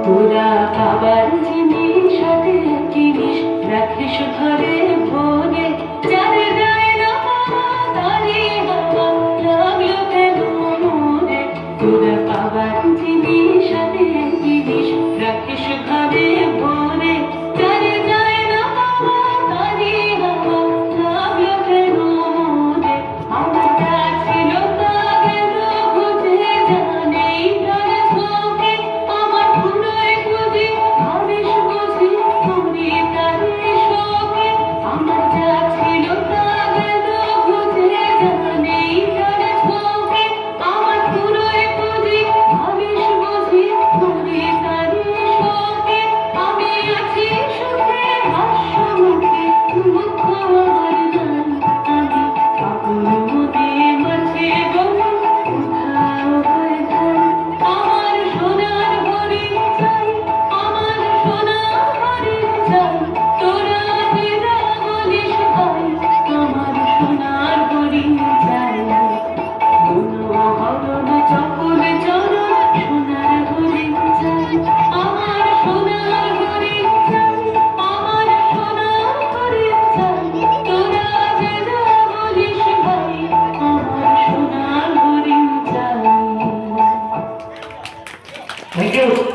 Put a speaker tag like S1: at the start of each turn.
S1: তোরা আবার জিনিস সাথে জিনিস রাখিস ঘরে ভরে যারে যায় না তারে বাবা লাগলো কেন মনে তোরা আবার জিনিস সাথে জিনিস রাখিস ঘরে ভরে যারে যায় না তারে বাবা লাগলো কেন মনে আমার ছিল তা গেল বুঝে জানেই তার চোখে আমার পুরোই বুঝি ভাবিস বুঝি তুমি তারে শোকে আমার যা ছিল তা গেল বুঝে জানেই তার চোখে আমার পুরোই বুঝি ভাবিস বুঝি তুমি তারে শোকে আমি আছি সুখে হাস্যমুখে দুঃখ আমার গান আমি আপন মনে মাঝে গমন উধাও হয়ে যাই আমার সোনার হরিণ চাই আমার সোনার হরিণ চাই তোরা যেটা বলিস ভাই আমার সোনার হরিণ চাই কোনো হরণ চপল চরণ সোনার হরিণ চাই আমার সোনার হরিণ চাই আমার সোনার হরিণ চাই তোরা যেটা বলিস ভাই আমার সোনার হরিণ চাই। Thank you.